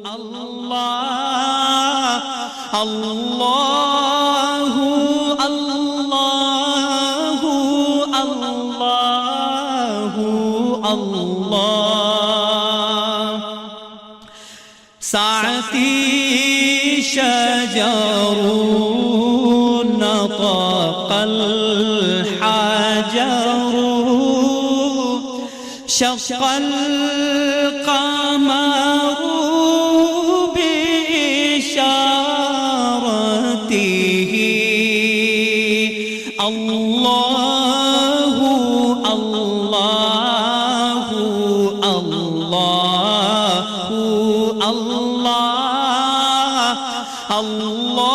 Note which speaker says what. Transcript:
Speaker 1: الله الله الله الله الله ساعتي شجر نطق الحجر شق القمر بإشارته الله الله الله الله الله